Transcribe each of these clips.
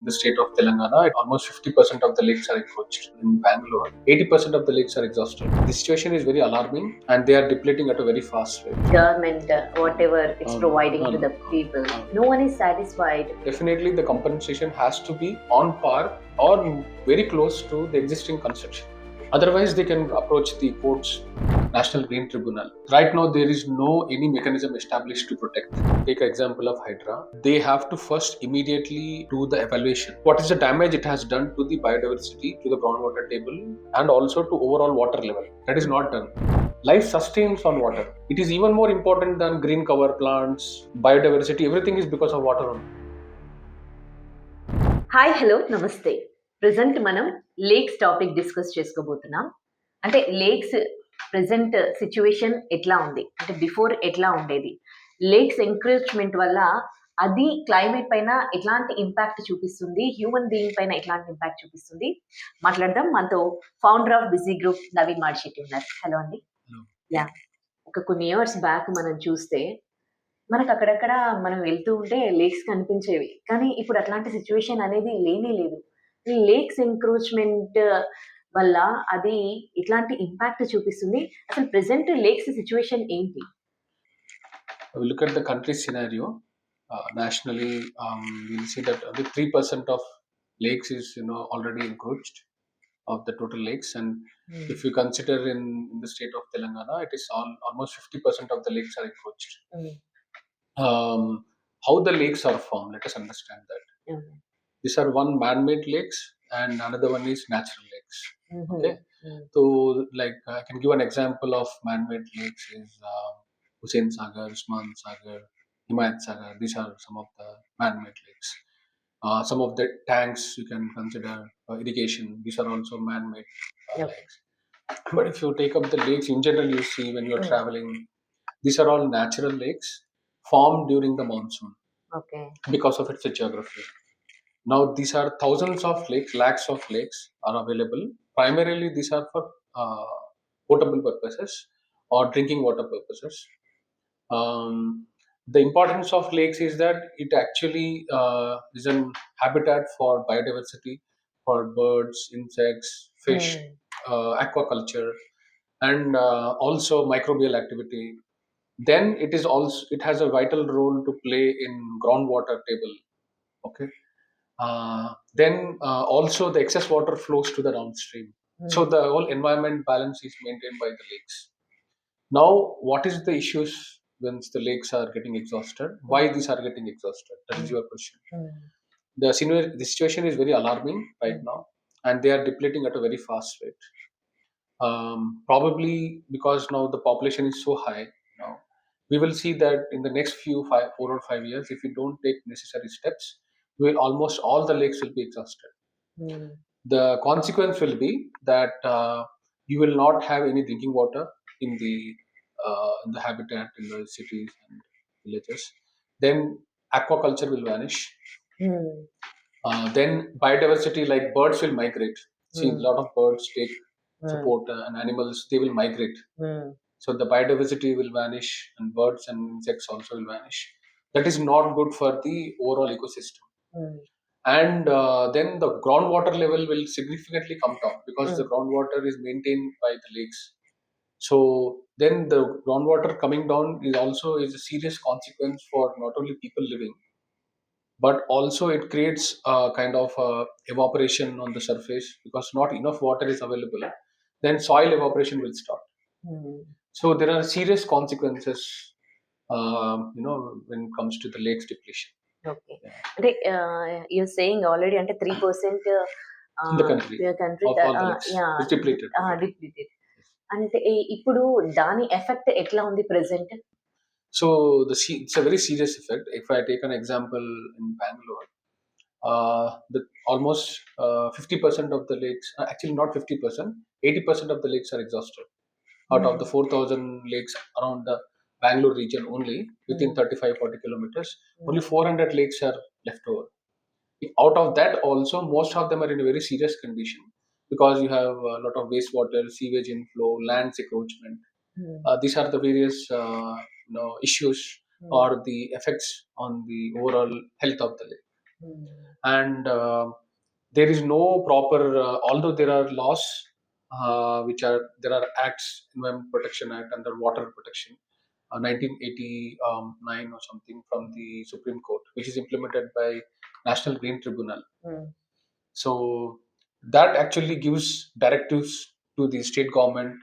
the state of Telangana, almost 50% of the lakes are encroached. In Bangalore, 80% of the lakes are exhausted. The situation is very alarming and they are depleting at a very fast rate. Government, whatever it's providing to the people, no one is satisfied. Definitely, the compensation has to be on par or very close to the existing construction. Otherwise, they can approach the courts, National Green Tribunal. Right now, there is no any mechanism established to protect. Take an example of Hydra. They have to first immediately do the evaluation. What is the damage it has done to the biodiversity, to the groundwater table, and also to overall water level? That is not done. Life sustains on water. It is even more important than green cover plants, biodiversity. Everything is because of water only. Hi hello నమస్తే. Present మనం lakes topic discuss చేసుకోబోతున్నాం. అంటే lakes present situation ఎట్లా ఉంది, అంటే before ఎట్లా ఉండేది, lakes encroachment వల్ల అది క్లైమేట్ పైన ఎట్లాంటి ఇంపాక్ట్ చూపిస్తుంది, హ్యూమన్ బీయింగ్ పైన ఎట్లాంటి ఇంపాక్ట్ చూపిస్తుంది మాట్లాడదాం. మనతో founder of busy group Naveen Madishetti ఉన్నారు. హలో అండి. యా, ఒక కొన్ని ఇయర్స్ బ్యాక్ మనం చూస్తే మనకు అక్కడక్కడ మనం వెళ్తూ ఉంటే లేక్స్ కనిపించేవి. కానీ ఇప్పుడు అట్లాంటి సిట్యుయేషన్ అనేది లేనే లేదు. ఈ లేక్స్ ఎంక్రోచ్‌మెంట్ వల్ల అది ఎట్లాంటి ఇంపాక్ట్ చూపిస్తుంది? అసలు ప్రెజెంట్ లేక్స్ సిట్యుయేషన్ ఏంటి? We look at the country scenario nationally. We'll see that only 3% of lakes is already encroached of the total lakes, and if you consider in the state of Telangana, it is almost 50% of the lakes are encroached. How the lakes are formed, let us understand that. These are one man-made lakes and another one is natural lakes. Okay. So like I can give an example of man-made lakes is Hussain Sagar, Usman Sagar, Himayat Sagar. These are some of the man-made lakes. Some of the tanks you can consider irrigation. These are also man-made lakes. But if you take up the lakes in general, you see when you're traveling, these are all natural lakes formed during the monsoon. Okay. Because of its geography. Now these are thousands of lakes, lakhs of lakes are available. Primarily, these are for potable purposes or drinking water purposes. The importance of lakes is that it actually is an habitat for biodiversity, for birds, insects, fish, aquaculture, and also microbial activity. Then it has a vital role to play in groundwater table. Okay. Then also the excess water flows to the downstream. So the whole environment balance is maintained by the lakes. Now, what is the issues once the lakes are getting exhausted? Why these are getting exhausted? That is your question. The situation is very alarming right now, and they are depleting at a very fast rate. Probably because now the population is so high now. We will see that in the next 4 or 5 years, if we don't take necessary steps, almost all the lakes will be exhausted. The consequence will be that you will not have any drinking water in the habitat in the cities and villages. Then aquaculture will vanish. Then biodiversity, like birds, will migrate. See, a lot of birds take support and animals, they will migrate. So the biodiversity will vanish, and birds and insects also will vanish. That is not good for the overall ecosystem. And then the groundwater level will significantly come down because the groundwater is maintained by the lakes. So then the groundwater coming down is a serious consequence for not only people living, but also it creates a kind of evaporation on the surface because not enough water is available. Then soil evaporation will start. So there are serious consequences, when it comes to the lakes depletion. Okay. అంటే you're saying already అంటే 3% In the country, of all the lakes, is depleted. Depleted. అంటే ఇప్పుడు దాని effect ఎట్లా ఉంది present? So it's a very serious effect. If I take an example in Bangalore, the almost 50% of the lakes, actually not 50%, 80% of the lakes are exhausted. Out of the 4,000 lakes around the Bangalore region only, within 35-40 kilometers, only 400 lakes are left over. Out of that also, most of them are in a very serious condition because you have a lot of wastewater, sewage inflow, land encroachment. These are the various issues or the effects on the overall health of the lake. Mm. And there is no proper, although there are laws, there are acts, Environment Protection Act and the Water Protection, 1989 or something from the Supreme Court, which is implemented by National Green Tribunal. Mm. So that actually gives directives to the state government,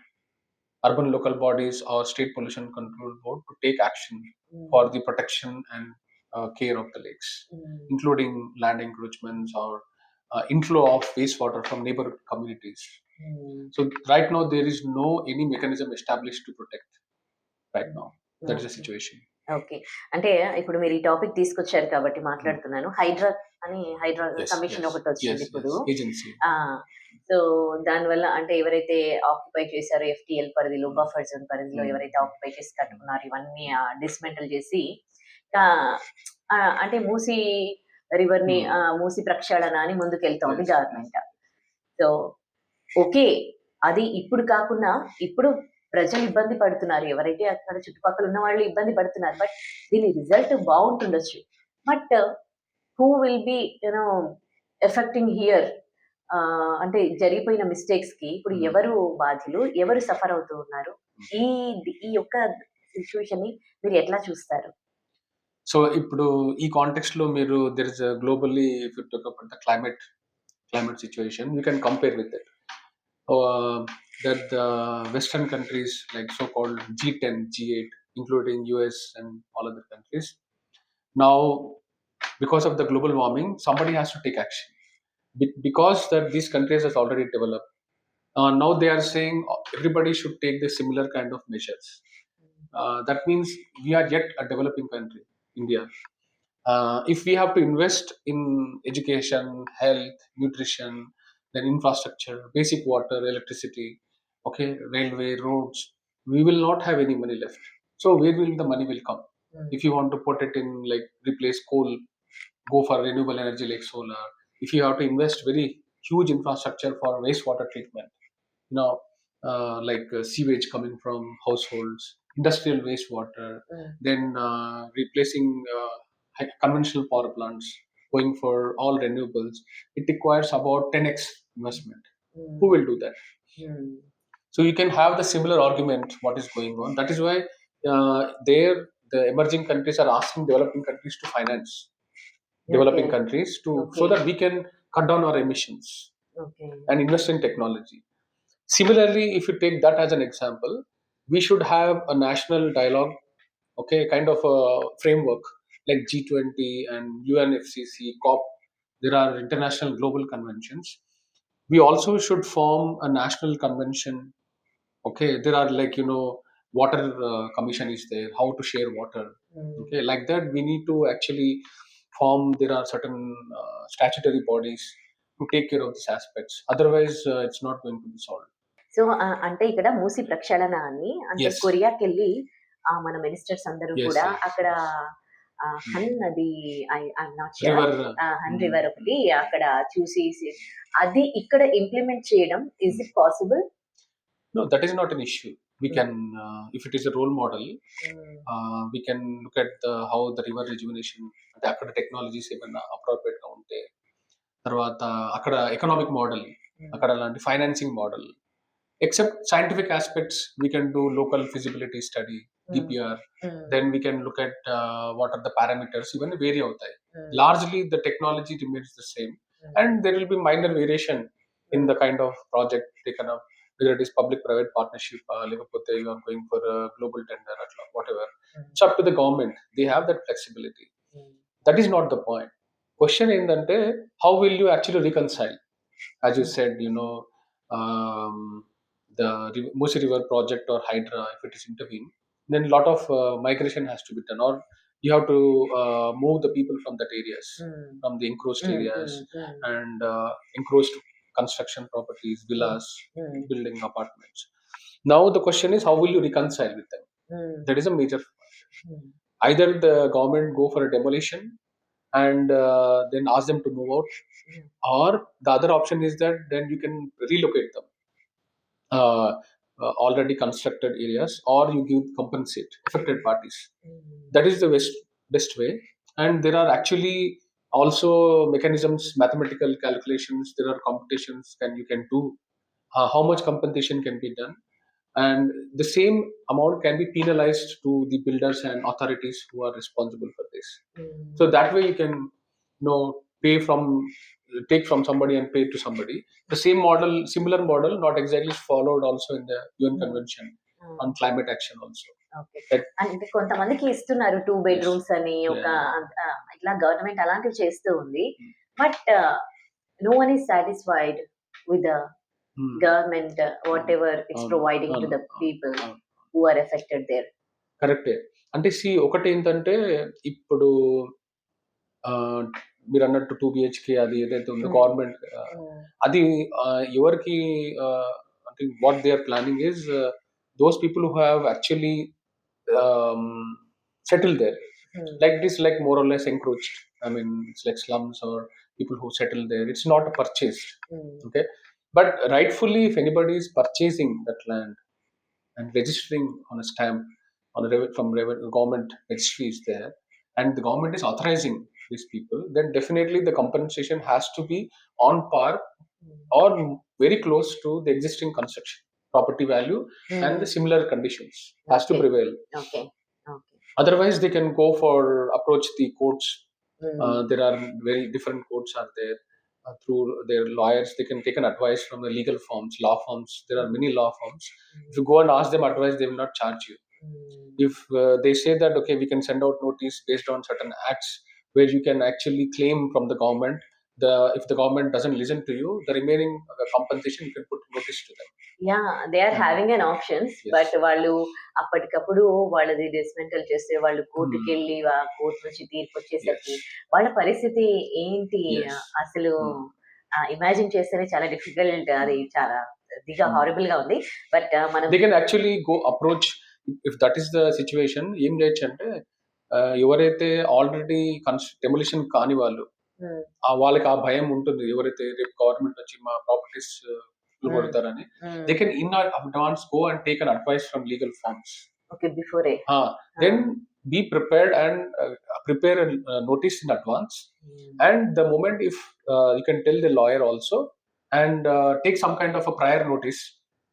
urban local bodies, or state pollution control board to take action for the protection and care of the lakes, Mm. including land encroachments or inflow of wastewater from neighborhood communities. Mm. So right now there is no any mechanism established to protect. Right now, that is the Okay. situation. Okay. అంటే ఇప్పుడు మీరు ఈ topic తీసుకొచ్చారు కాబట్టి మాట్లాడుతున్నాను. Hydraa Yes, కమిషన్ yes, ఒకటొచ్చింది yes, ఇప్పుడు. yes. Agency. ఆ! సో, దానివల్ల అంటే ఎవరైతే ఆక్యుపై చేశారో ఎఫ్‌టీఎల్ పరిధిలో, బఫర్ జోన్ పరిధిలో Mm. ఎవరైతే ఆక్యుపై చేసి కట్టుకున్నారో ఇవన్నీ డిస్‌మెంటల్ చేసి అంటే రివర్‌ని Mm. మూసి ప్రక్షాళన అని ముందుకెళ్తోంది Yes. గవర్నమెంట్. So, okay. అది ఇప్పుడు కాకున్నా ఇప్పుడు ప్రజలు ఇబ్బంది పడుతున్నారు. ఎవరైతే అక్కడ చుట్టుపక్కల ఉన్న వాళ్ళు ఇబ్బంది పడుతున్నారు. బట్ దీని రిజల్ట్ బావుంటుండొచ్చు. But who will be affecting here అంటే జరిగిపోయిన మిస్టేక్స్‌కి ఇప్పుడు Mm. ఎవరు బాధ్యులు? ఎవరు సఫర్ అవుతూ ఉన్నారు? ఈ ఈ యొక్క సిట్యుయేషన్‌ని మీరు ఎట్లా చూస్తారు? సో ఇప్పుడు ఈ కాంటెక్స్ట్ లో మీరు there is a globally, if you talk about the climate situation, you can compare with it. Uh, that the Western countries like so-called G10, G8, including US and all other countries, now because of the global warming, somebody has to take action. Because that these countries has already developed. Now they are saying everybody should take the similar kind of measures. That means we are yet a developing country, India. If we have to invest in education, health, nutrition, then infrastructure, basic water, electricity, okay, railway, roads, we will not have any money left. So where will the money will come? If you want to put it in like replace coal, go for renewable energy like solar. If you have to invest very huge infrastructure for wastewater treatment, you know, sewage coming from households, industrial wastewater, then replacing conventional power plants, going for all renewables, it requires about 10x investment. Who will do that? So you can have the similar argument what is going on. That is why there the emerging countries are asking developing countries to finance developing Okay. countries to so Okay. that we can cut down our emissions Okay. and invest in technology. Similarly, if you take that as an example, we should have a national dialogue, okay, kind of a framework like G20 and UNFCCC, COP. There are international global conventions. We also should form a national convention. Okay, there are water commission is there, how to share water. Okay, like that we need to actually form. There are certain statutory bodies to take care of these aspects. Otherwise, it's not going to be solved. So, అంటే ఇక్కడ మూసి ప్రక్షాళన అని అంటే Yes. కొరియాకెళ్ళి మన ministers అందరూ Yes, కూడా yes. అక్కడ Han నది I'm not sure. River. Han river ఒకటి అక్కడ చూసేసి అది ఇక్కడ ఇంప్లిమెంట్ చేయడం is it possible? No, that is not an issue. We can, if it is a role model, we can look at how the river rejuvenation, అంటే అక్కడ technologies ఏమైనా appropriate గా ఉంటే, తర్వాత అక్కడ ఎకనామిక్ మోడల్, అక్కడ అలాంటి financing model, except scientific aspects, we can do local feasibility study, DPR. Then we can look at what are the parameters, even vary outai. Largely the technology remains the same, and there will be minor variation in the kind of project taken up, whether it is public private partnership, లేకపోతే you are going for a global tender, whatever. It's up to the government. They have that flexibility. That is not the point. Question ఏంటంటే, how will you actually reconcile? As you said, the Musi River project or Hydra, if it is intervened, then a lot of migration has to be done, or you have to move the people from that areas, from the encroached areas, and encroached construction properties, villas, building apartments. Now the question is, how will you reconcile with them? That is a major point. Either the government go for a demolition and then ask them to move out, or the other option is that then you can relocate them already constructed areas, or you give compensate affected parties. That is the best way. And there are actually also mechanisms, mathematical calculations, there are computations you can do, how much compensation can be done, and the same amount can be penalized to the builders and authorities who are responsible for this. So that way you can pay from take from somebody and pay to somebody. The same model, similar model, not exactly followed also in the UN Convention on climate action also. Okay. That, అంటే కొంతమందికి ఇస్తున్నారు 2 yes, bedrooms అని ఒక yeah. ఇట్లా government అలాంటివి చేస్తూ ఉంది. But no one is satisfied with the government whatever it's providing to the people who are affected there. కరెక్టే. అంటే ఒకటి ఏంటంటే ఇప్పుడు మీరు అన్నట్టు 2 బిహెచ్కే అది ఏదైతే ఉందో గవర్నమెంట్ అది ఎవరికి అంటే what they are planning is those people who have actually settled there. Like this, like more or less encroached. I mean, it's like slums or people who settle there. It's not purchased. Okay. But rightfully, if anybody is purchasing that land and registering on a stamp on government registry is there, and the government is authorizing these people, then definitely the compensation has to be on par or very close to the existing construction property value and the similar conditions has to prevail. Okay. Otherwise they can go for approach the courts. There are very different courts are there. Through their lawyers they can take an advice from the legal firms, law firms. There are many law firms. If you go and ask them advice, they will not charge you. If they say that okay, we can send out notice based on certain acts where you can actually claim from the government, if the government doesn't listen to you, the remaining compensation you can put notice to them. Yeah they are having an options. But వాళ్ళు అప్పటికప్పుడు వాళ్ళది dismantle చేస్తే వాళ్ళు కోర్టుకి వెళ్ళి ఆ court నుంచి తీర్పు వచ్చేసరికి వాళ్ళ పరిస్థితి ఏంటి అసలు ఇమాజిన్ చేస్తేనే చాలా డిఫికల్ట్. అది చాలా హారబుల్ గా ఉంది. బట్ మనం they can actually go approach if that is the situation. ఏం చేయొచ్చు అంటే ఎవరైతే ఆల్రెడీ డెమోలిషన్ కాని వాళ్ళు, వాళ్ళకి ఆ భయం ఉంటుంది, ఎవరైతే రేపు గవర్నమెంట్ వచ్చి మా ప్రాపర్టీస్ కొడతారని, they can in advance go and take an advice from legal firms. Okay, before then be prepared and prepare a notice in advance. And the moment if you can tell the lawyer also and take some kind of a prior notice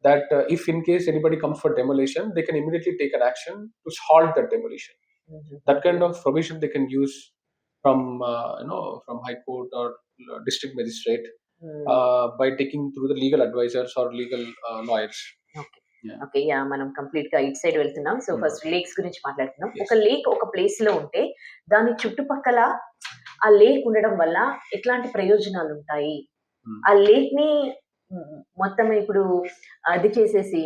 that if in case anybody comes for demolition, they can immediately take an action to halt that demolition. That kind of provision they can use from from high court or district magistrate by taking through the legal advisors or legal lawyers. Okay, yeah మనం complete గా it side వెళ్తున్నాం. So first lakes గురించి మాట్లాడుతున్నాం. ఒక lake ఒక place లో ఉంటే దాని చుట్టుపక్కల ఆ లేక్ ఉండడం వల్ల ఎట్లాంటి ప్రయోజనాలు ఉంటాయి? ఆ లేక్ ని మొత్తం ఇప్పుడు అది చేసేసి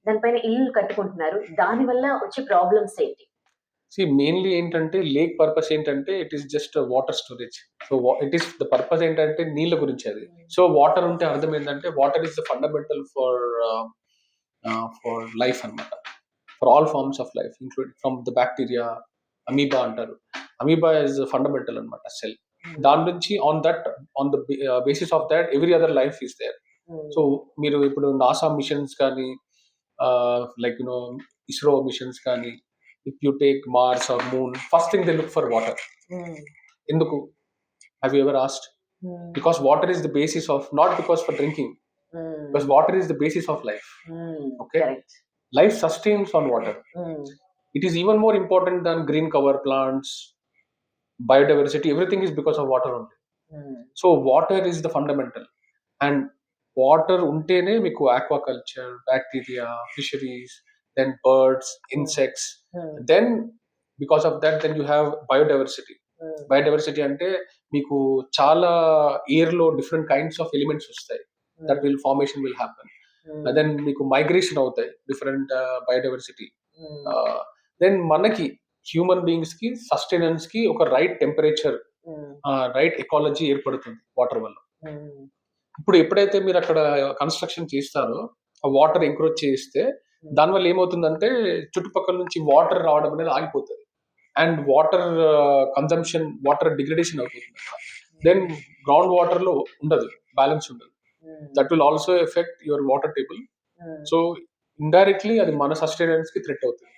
దానిపైన ఇల్లు కట్టుకుంటున్నారు, దాని వల్ల వచ్చే ప్రాబ్లమ్స్ ఏంటి? మెయిన్లీ ఏంటంటే లేక్ పర్పస్ ఏంటంటే it is just water storage. So it is the purpose ఏంటంటే నీళ్ళ గురించి అది. సో వాటర్ ఉంటే అర్థం ఏంటంటే water is the fundamental for life అన్నమాట, for all forms of life including from the bacteria. Amoeba అంటారు, అమీబా ఇస్ ఫండమెంటల్ అన్నమాట సెల్. దాని నుంచి on the basis of that every other life is there. So మీరు ఇప్పుడు NASA missions కానీ like ISRO machines కానీ, if you take Mars or Moon, first thing they look for water. Enduku? Have you ever asked? Because water is the basis of, not because for drinking, because water is the basis of life. Okay? Correct. Life sustains on water. It is even more important than green cover plants, biodiversity, everything is because of water only. So water is the fundamental. And water untene meeku aquaculture, bacteria, fisheries, then birds, insects. Then because of that, then you have biodiversity. Biodiversity ante meeku chaala air lo different kinds of elements vastayi, that will formation will happen. And then meeku migration avutayi, different biodiversity. Then manaki human beings ki sustenance ki oka right temperature, right ecology ఏర్పడుతుంది water వల్ల. ఇప్పుడు ఎప్పుడైతే మీరు అక్కడ construction చేస్తారో ఆ water encroach చేస్తే దానివల్ల ఏమవుతుందంటే చుట్టుపక్కల నుంచి వాటర్ రావడం అనేది ఆగిపోతుంది, and water consumption, water degradation అవుతుంది. దెన్ గ్రౌండ్ వాటర్ లో ఉండదు, బ్యాలెన్స్ ఉండదు. That will also effect your water table. So indirectly అది మన సస్టైనెన్స్ కి థ్రెట్ అవుతుంది.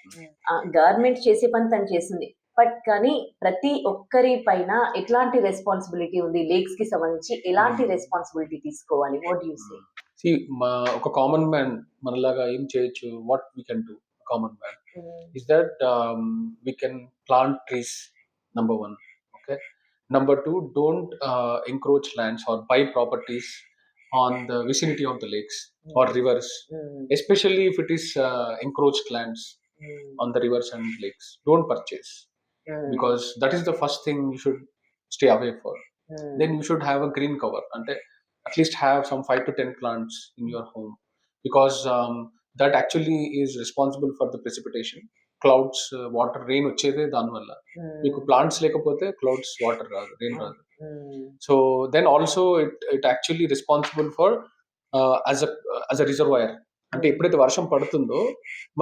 గవర్నమెంట్ చేసే పని తను చేసింది, బట్ కానీ ప్రతి ఒక్కరి పైన ఎట్లాంటి రెస్పాన్సిబిలిటీ ఉంది లేక్స్ కి సంబంధించి, ఎలాంటి రెస్పాన్సిబిలిటీ తీసుకోవాలి? What you say? సి ఒక కామన్ మ్యాన్ మనలాగా ఏం చేయొచ్చు, what we can do common man is that we can plant trees, number one. Okay, number two, don't encroach lands or buy properties on the vicinity of the lakes or rivers, especially if it is encroached lands on the rivers and lakes. Don't purchase, because that is the first thing you should stay away for. Then you should have a green cover and at least have some 5 to 10 plants in your home, because that actually is responsible for the precipitation. Clouds water rain వచ్చేదే దానివల్ల. మీకు plants లేకపోతే clouds water రాదు, rain రాదు. So then also it actually responsible for as a reservoir. అంటే ఎప్పుడైతే వర్షం పడుతుందో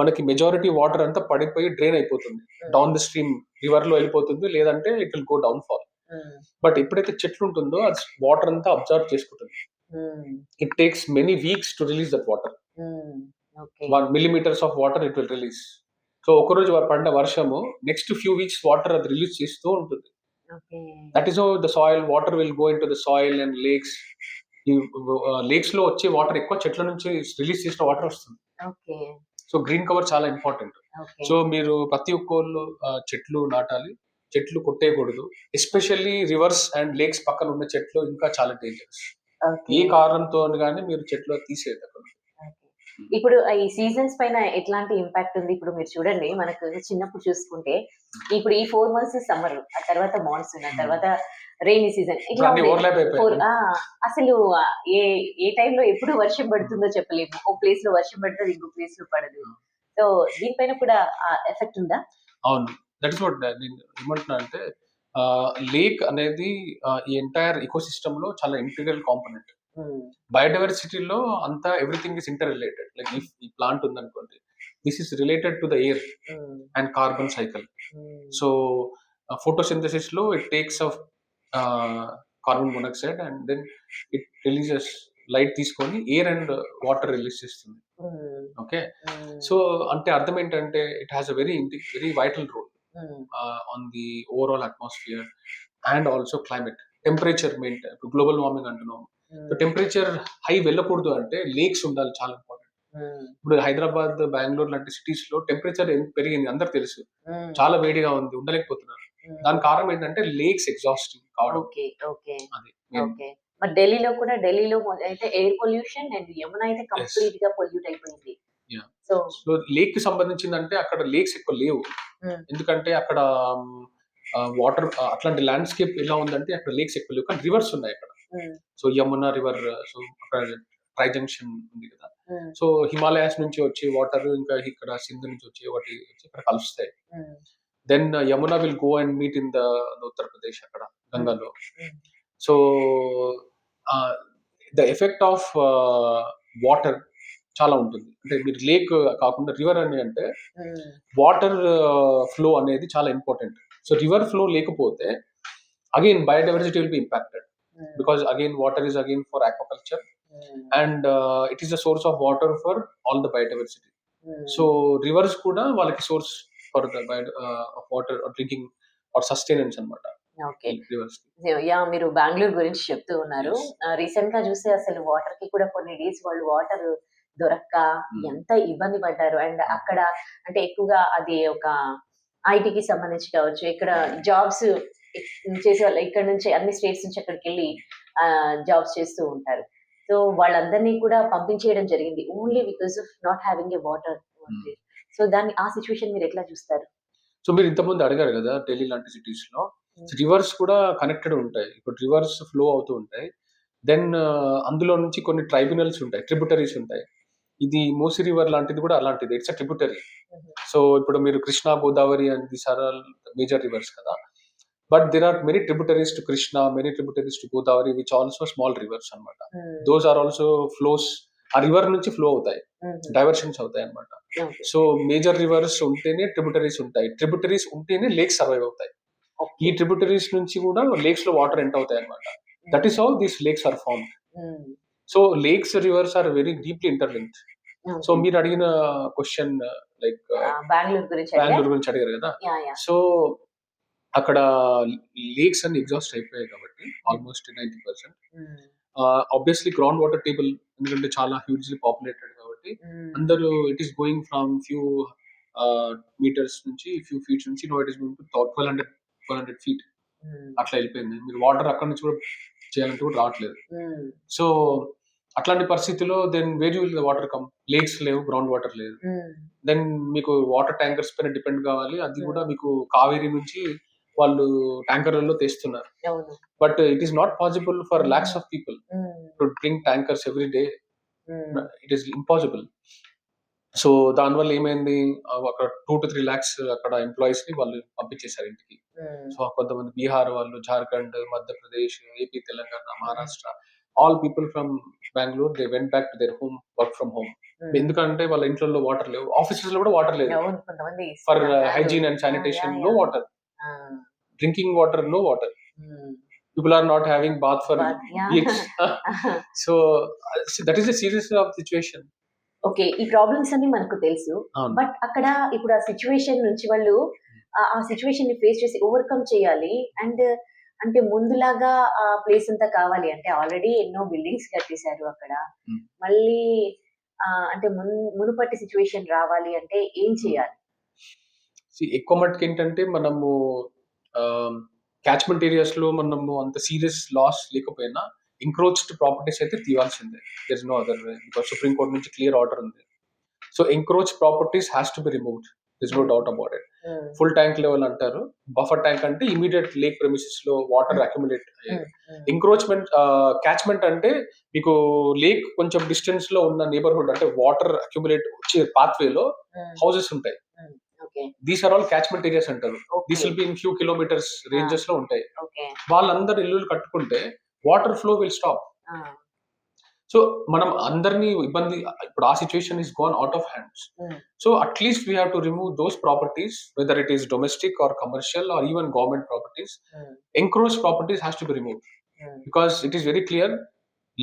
మనకి మెజారిటీ వాటర్ అంతా పడిపోయి డ్రైన్ అయిపోతుంది, డౌన్ ద స్ట్రీమ్ రివర్ లో వెళ్ళిపోతుంది, లేదంటే it will go down fall. But ఎప్పుడైతే చెట్లు ఉంటుందో అది వాటర్ అంతా అబ్జర్వ్ చేసుకుంటుంది. It takes many weeks to release that water. 1 millimeters of water it will release. So ఒకరోజు పడిన వర్షము నెక్స్ట్ ఫ్యూ వీక్స్ వాటర్ అది రిలీజ్ చేస్తూ ఉంటుంది. That is how the soil water will go in to the soil and lakes. ఈ lakes లో వచ్చే water ఎక్కువ చెట్ల నుంచి రిలీజ్ చేసిన వాటర్ వస్తుంది. సో గ్రీన్ కవర్ చాలా ఇంపార్టెంట్. సో మీరు ప్రతి ఒక్కళ్ళు చెట్లు నాటాలి, చెట్లు కొట్టేయకూడదు. ఎస్పెషల్లీ రివర్స్ అండ్ లేక్స్ పక్కన ఉన్న చెట్లు ఇంకా చాలా డేంజరస్. ఏ కారణంతో కానీ మీరు చెట్లు తీసేది అక్కడ. ఇప్పుడు ఈ సీజన్స్ పైన ఎట్లాంటి ఇంపాక్ట్ ఉంది? ఇప్పుడు మీరు చూడండి, మనకు చిన్నప్పుడు చూసుకుంటే ఇప్పుడు ఈ 4 months సమ్మర్, ఆ తర్వాత మాన్సూన్, ఆ తర్వాత రెయినీ సీజన్, ఇట్లా అసలు ఏ ఏ టైంలో ఎప్పుడు వర్షం పడుతుందో చెప్పలేము. ఒక ప్లేస్ లో వర్షం పడుతుంది, ఇంకో ప్లేస్ లో పడదు. సో దీనిపైన కూడా ఎఫెక్ట్ ఉందా? అవును, దట్ ఇస్ వాట్ నేను ఏమంటున్నా అంటే, లేక్ అనేది ఈ ఎంటైర్ ఈకోసిస్టమ్ లో చాలా ఇంటిగ్రల్ కాంపోనెంట్. బయోడైవర్సిటీలో అంతా everything is interrelated. Like if ఈ ప్లాంట్ ఉందనుకోండి, this is related to the air and carbon cycle. So photosynthesis లో it takes off carbon monoxide and then it releases light తీసుకొని air and water release చేస్తుంది. Okay, so అంటే అర్థం ఏంటంటే it has a very vital role on the overall atmosphere and also climate. Temperature maintain, ఇప్పుడు global warming అంటున్నాం. Temperature high వెళ్ళకూడదు అంటే lakes ఉండాలి, చాలా ఇంపార్టెంట్. ఇప్పుడు హైదరాబాద్, బెంగళూరు లాంటి సిటీస్ లో టెంపరేచర్ పెరిగింది, అందరికి తెలుసు. చాలా వేడిగా ఉంది, ఉండలేకపోతున్నారు. దానికి కారణం ఏంటంటే లేక్స్ ఎగ్జాస్టింగ్ కావడం. ఢిల్లీలో కూడా, ఢిల్లీలో అయితే ఎయిర్ పొల్యూషన్ అండ్ యమున అయితే కంప్లీట్ గా పొల్యూట్ అయిపోయింది. సో లేక్ కి సంబంధించిందంటే అక్కడ లేక్స్ ఎక్కువ లేవు, ఎందుకంటే అక్కడ వాటర్ అట్లాంటి ల్యాండ్స్కేప్ ఎలా ఉందంటే అక్కడ లేక్స్ ఎక్కువ లేవు, కానీ రివర్స్ ఉన్నాయి అక్కడ. సో యమునా రివర్, సో అక్కడ ట్రై జంక్షన్ ఉంది కదా. సో హిమాలయాస్ నుంచి వచ్చే వాటర్ ఇంకా ఇక్కడ సింధు నుంచి వచ్చే ఒకటి ఇక్కడ కలుస్తాయి. Then Yamuna will go and meet in the Uttar Pradesh, అక్కడ గంగాలో. So the effect of water చాలా ఉంటుంది. అంటే మీరు లేక్ కాకుండా రివర్ అని అంటే వాటర్ ఫ్లో అనేది చాలా ఇంపార్టెంట్. సో రివర్ ఫ్లో లేకపోతే again biodiversity will be impacted, because again water is again for aquaculture and it is a source of water for all the biodiversity. So rivers kuda valaki source for the of water or drinking or sustenance anamata. Okay, yeah మీరు బెంగళూరు గురించి చెప్తూ ఉన్నారు. Recent గా చూస్తే అసలు water కి కూడా కొన్ని డేస్ వాళ్ళు వాటర్ దొరక్క ఎంత ఇబ్బంది పడ్డారు. అండ్ అక్కడ అంటే ఎక్కువగా అది ఒక ఐటీకి సంబంధించి కావచ్చు, ఇక్కడ జాబ్స్ చేసే వాళ్ళు ఇక్కడ నుంచి అన్ని స్టేట్స్ నుంచి అక్కడికి వెళ్ళి జాబ్స్ చేస్తూ ఉంటారు. సో వాళ్ళందరినీ కూడా పంపించేయడం జరిగింది, only because of not having a water. So దాన్ని ఆ సిచ్యువేషన్ మీరు ఎట్లా చూస్తారు? సో మీరు ఇంతకుముందు అడిగారు కదా, ఢిల్లీ లాంటి సిటీస్ లో రివర్స్ కూడా కనెక్టెడ్ ఉంటాయి. ఇప్పుడు రివర్స్ ఫ్లో అవుతూ ఉంటాయి. దెన్ అందులో నుంచి కొన్ని ట్రైబ్యునల్స్ ఉంటాయి, ట్రిబ్యూటరీస్ ఉంటాయి. ఇది మూసీ రివర్ లాంటిది కూడా అలాంటిది, ఇట్స్ అ ట్రిబ్యూటరీ. సో ఇప్పుడు మీరు Krishna, Godavari and these are all major rivers కదా. But there are many tributaries to Krishna, many tributaries to Godavari, which are also small rivers anamata. Those are also flows, ఆ river నుంచి flow అవుతాయి, diversions అవుతాయి అన్నమాట. So major reverse ఉంటేనే tributaries ఉంటాయి, tributaries ఉంటేనే lakes survive అవుతాయి. ఈ ట్రిబ్యూటరీస్ నుంచి కూడా లేక్స్ లో వాటర్ ఎంటర్ అవుతాయి అన్నమాట. That is how these lakes are formed. So lakes, rivers are very deeply interlinked. So మీరు అడిగిన క్వశ్చన్ లైక్ బెంగళూరు గురించి అడిగారు కదా. సో అక్కడ లేక్స్ అన్ని ఎగ్జాస్ట్ అయిపోయాయి కాబట్టి almost 90%. Obviously ground water table ఎందుకంటే చాలా హ్యూజ్లీ పాపులేటెడ్ కాబట్టి అందరూ it is going from few metres నుంచి ఫ్యూ ఫీట్స్ నుంచి it is going to 1200 feet అట్లా వెళ్ళిపోయింది. మీరు వాటర్ అక్కడ నుంచి కూడా చేయాలంటే కూడా రావట్లేదు. సో అట్లాంటి పరిస్థితిలో then where you will the water come? లేక్స్ లేవు, గ్రౌండ్ వాటర్ లేదు. దెన్ మీకు వాటర్ ట్యాంకర్స్ పైన డిపెండ్ కావాలి. అది కూడా మీకు కావేరీ నుంచి వాళ్ళు ట్యాంకర్లలో తెస్తున్నారు. But it is not possible for lakhs of people to drink tankers every day. It is impossible. So దానివల్ల ఏమైంది, అక్కడ 2 to 3 lakhs అక్కడ ఎంప్లాయీస్ ని వాళ్ళు పంపించేశారు ఇంటికి. సో కొంతమంది బీహార్ వాళ్ళు, Jharkhand, Madhya Pradesh, AP, Telangana, Maharashtra, all people from Bengaluru they went back to their home, work from home. ఎందుకంటే వాళ్ళ ఇంట్లో వాటర్ లేవు, ఆఫీసెస్ లో కూడా వాటర్ లేదు. For hygiene and sanitation no water, drinking water no water. People are not having bath for weeks. So that is the serious of situation. Okay, ఈ problems అన్ని మనకు తెలుసు. బట్ అక్కడ ఇప్పుడు ఆ సిచ్యువేషన్ నుంచి వాళ్ళు ఆ సిచ్యువేషన్ ని ఫేస్ చేసి ఓవర్కమ్ చేయాలి. అండ్ అంటే ముందులాగా ఆ ప్లేస్ అంతా కావాలి అంటే ఆల్రెడీ ఎన్నో బిల్డింగ్స్ కట్టేశారు అక్కడ. మళ్ళీ అంటే మునుపటి సిచ్యువేషన్ రావాలి అంటే ఏం చేయాలి? ఎక్కువ మట్టుకు ఏంటంటే మనము క్యాచ్మెంట్ ఏరియాస్ లో మనము అంత సీరియస్ లాస్ లేకపోయినా ఎంక్రోచ్డ్ ప్రాపర్టీస్ అయితే తీయాల్సిందే. There is no other way, because supreme court నుంచి క్లియర్ ఆర్డర్ ఉంది. So encroach properties has to be removed, this no doubt about it. Full tank level అంటారు, buffer tank అంటే immediate lake premises లో water accumulate అయ్యేది. Encroachment catchment అంటే మీకు lake కొంచెం distance లో ఉన్న నేబర్హుడ్ అంటే వాటర్ అక్యుములేట్ వచ్చే పాత్వే లో హౌసెస్ ఉంటాయి. These are all catchment areas అంటారు. This will be in few kilometres ranges లో ఉంటాయి. వాళ్ళందరూ ఇల్లులు కట్టుకుంటే water flow will stop. So మనం అందరినీ ఇబ్బంది, ఇప్పుడు ఆ situation is gone out of hands. So at least we have to remove those properties, whether it is domestic or commercial or even government properties. Encroach properties has to be remove because it is very clear,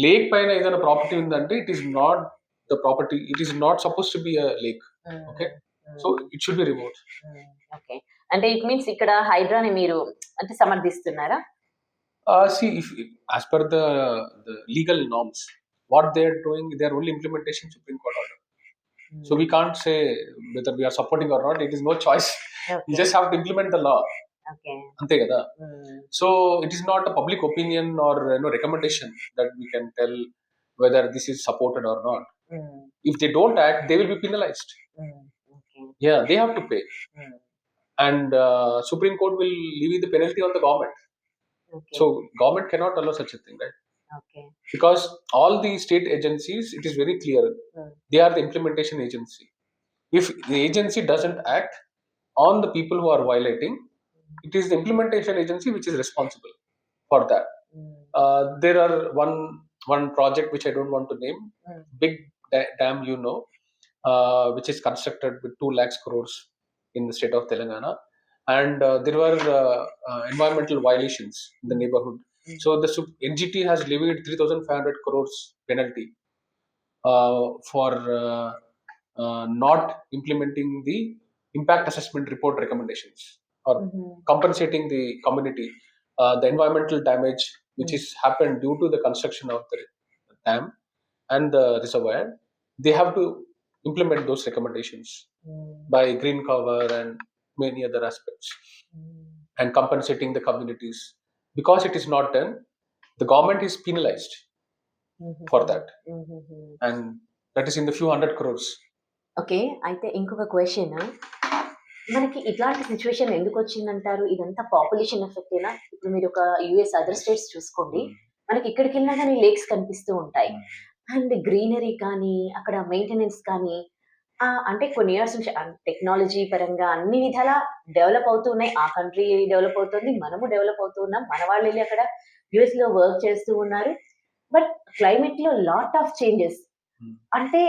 lake పైన ఏదైనా property ఉందంటే it is not the property, it is not suppose to be a lake. Okay, so it should be removed. Okay, అంటే it means ఇక్కడ హైడ్రాని మీరు అంటే సమర్థిస్తున్నారా? See, if as per the legal norms, what they are doing, they are only implementation Supreme Court order. So we can't say whether we are supporting or not. It is no choice. You just have to implement the law. Okay. Ante kada. So it is not a public opinion or recommendation that we can tell whether this is supported or not. If they don't act, they will be penalized. Okay. Yeah, they have to pay. And Supreme Court will levy the penalty on the government. Okay. So government cannot allow such a thing, right? Okay. Because all the state agencies, it is very clear, they are the implementation agency. If the agency doesn't act on the people who are violating, it is the implementation agency which is responsible for that. There are one project which I don't want to name, big dam, which is constructed with 2 lakhs crores in the state of Telangana. And there were environmental violations in the neighborhood. So the NGT has levied 3,500 crores penalty for not implementing the impact assessment report recommendations or compensating the community the environmental damage which is happened due to the construction of the dam and the reservoir. They have to implement those recommendations by green cover and many other aspects, and compensating the communities. Because it is not done, the government is penalized for that, and that is in the few hundred crores. Okay, అయితే ఇంకొక question, మనకి ఇట్లాంటి situation ఎందుకు వచ్చిందంటారు? ఇదంతా population effect ఏనా? ఇప్పుడు మీరు ఒక యుఎస్ అదర్ స్టేట్స్ చూసుకోండి, మనకి ఎక్కడికి వెళ్ళినా కానీ లేక్స్ కనిపిస్తూ ఉంటాయి. అండ్ గ్రీనరీ కానీ అక్కడ మెయింటెనెన్స్ కానీ అంటే కొన్ని ఇయర్స్ నుంచి టెక్నాలజీ పరంగా అన్ని విధాలా డెవలప్ అవుతూ ఉన్నాయి. ఆ కంట్రీ డెవలప్ అవుతుంది, మనము డెవలప్ అవుతూ ఉన్నాం, మన వాళ్ళు వెళ్ళి అక్కడ యుఎస్ లో వర్క్ చేస్తూ ఉన్నారు. బట్ క్లైమేట్ లో లాట్ ఆఫ్ చేంజెస్, అంటే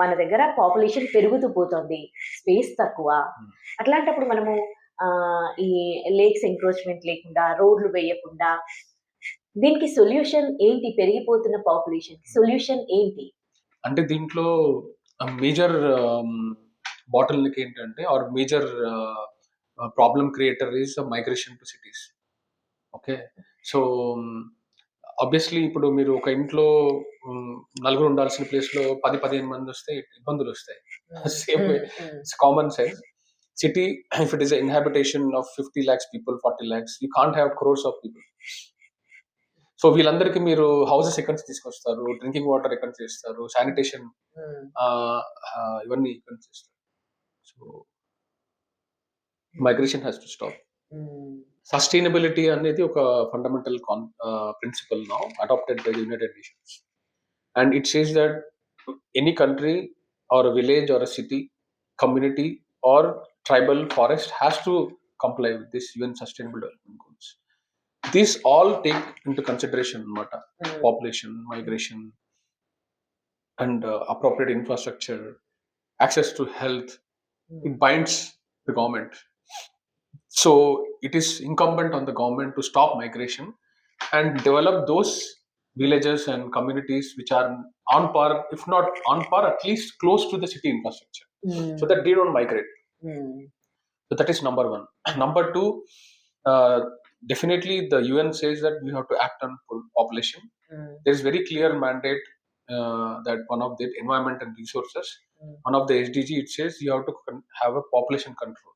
మన దగ్గర పాపులేషన్ పెరుగుతూ పోతుంది, స్పేస్ తక్కువ. అట్లాంటప్పుడు మనము ఈ లేక్స్ ఎంక్రోచ్మెంట్ లేకుండా, రోడ్లు వేయకుండా, దీనికి సొల్యూషన్ ఏంటి? పెరిగిపోతున్న పాపులేషన్ సొల్యూషన్ ఏంటి? అంటే దీంట్లో మేజర్ బాటిల్ నెక్ ఏంటంటే, or major problem creator is migration to cities. Okay. So obviously ఇప్పుడు మీరు ఒక ఇంట్లో నలుగురు ఉండాల్సిన ప్లేస్లో 10-15 మంది వస్తే ఇబ్బందులు వస్తాయి. Same way it's common sense. City, if it is an inhabitation of 50 lakhs people, 40 lakhs, you can't have crores of people. So వీళ్ళందరికీ మీరు హౌసెస్ ఎక్కడి నుంచి తీసుకొస్తారు, డ్రింకింగ్ వాటర్ ఎక్కడి నుంచి చేస్తారు, శానిటేషన్ ఇవన్నీ ఎక్కడి నుంచి చేస్తారు. So migration has to stop. Sustainability అనేది ఒక fundamental principle now adopted by the United Nations, and it says that any country or village or city, community or tribal forest has to comply with this UN Sustainable Development Goals. These all take into consideration population, migration, and appropriate infrastructure, access to health. It binds the government. So it is incumbent on the government to stop migration and develop those villages and communities which are on par, if not on par, at least close to the city infrastructure, so that they don't migrate. So that is number one. Number two, definitely the UN says that we have to act on population. There is very clear mandate that one of the environment and resources, one of the SDG, it says you have to have a population control.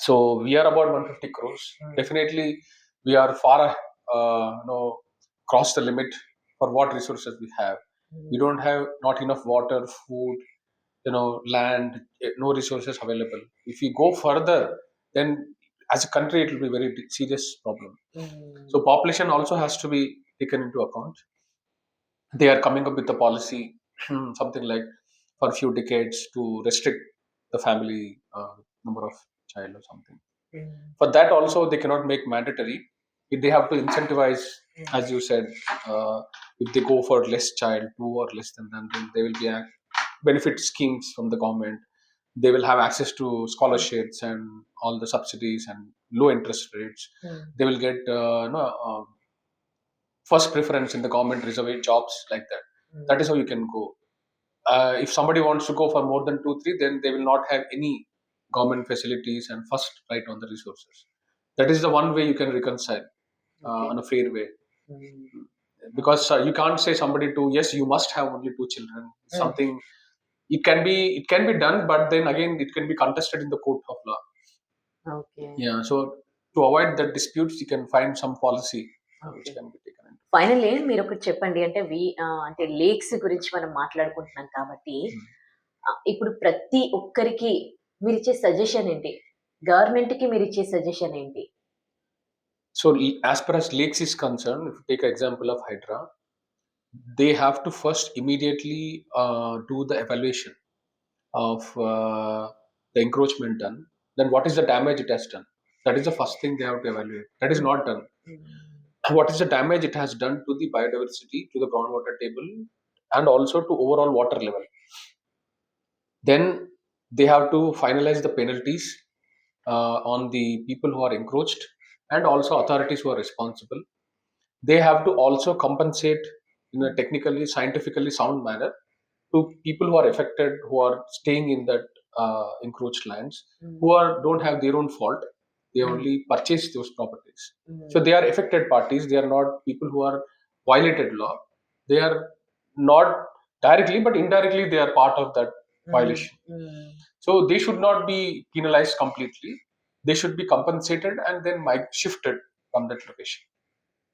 So we are about 150 crores. Definitely we are far cross the limit for what resources we have. We don't have not enough water, food, land, no resources available. If we go further, then as a country it will be very serious problem. So population also has to be taken into account. They are coming up with a policy something like for a few decades to restrict the family number of child or something. For that also they cannot make mandatory. If they have to incentivize, as you said, if they go for less child, 2 or less than that, then they will be benefit schemes from the government. They will have access to scholarships and all the subsidies and low interest rates. They will get first preference in the government reserved jobs like that. That is how you can go. If somebody wants to go for more than 2-3, then they will not have any government facilities and first right on the resources. That is the one way you can reconcile in a fair way. Because you can't say somebody to, yes, you must have only 2 children. Something it can be done, but then again it can be contested in the court of law. Okay. Yeah, so to avoid that disputes, you can find some policy which can be taken into. Finally మీరు ఒకటి చెప్పండి, అంటే అంటే lakes గురించి మనం మాట్లాడుకుంటున్నాం కాబట్టి ఇప్పుడు ప్రతి ఒక్కరికి మీరు ఇచ్చే సజెషన్ ఏంటి, గవర్నమెంట్ కి మీరు ఇచ్చే సజెషన్ ఏంటి? So as far as lakes is concerned, if you take an example of Hydra, they have to first immediately do the evaluation of the encroachment done. Then what is the damage it has done? That is the first thing they have to evaluate. That is not done. What is the damage it has done to the biodiversity, to the groundwater table, and also to overall water level? Then they have to finalize the penalties on the people who are encroached, and also authorities who are responsible. They have to also compensate in a technically, scientifically sound manner to people who are affected, who are staying in that encroached lands, who don't have their own fault. They only purchase those properties. So they are affected parties. They are not people who are violated law. They are not directly, but indirectly they are part of that violation. So they should not be penalized completely. They should be compensated and then shifted from that location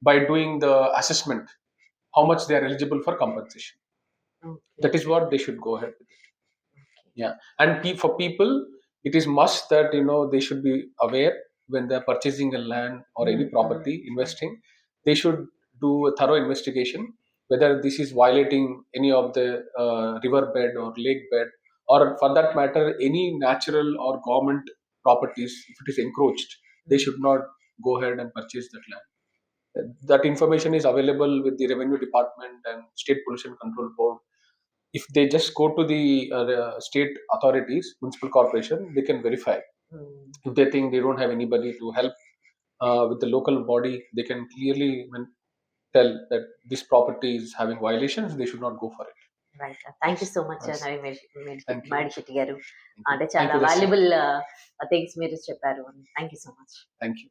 by doing the assessment, how much they are eligible for compensation. Okay. That is what they should go ahead with it. Okay. Yeah, and for people, it is must that they should be aware when they are purchasing a land or any property, investing. They should do a thorough investigation whether this is violating any of the river bed or lake bed, or for that matter any natural or government properties. If it is encroached, they should not go ahead and purchase that land. That information is available with the revenue department and state pollution control board. If they just go to the state authorities, municipal corporation, they can verify. If they think they don't have anybody to help with the local body, they can clearly tell that this property is having violations, they should not go for it. Right. Thank you so much Yes. Naveen Thank you. Medisetti గారు. Thank you. అంటే Thank చాలా you, Darshan. Valuable things మీరు చెప్పారు. Thank you so much. Thank you.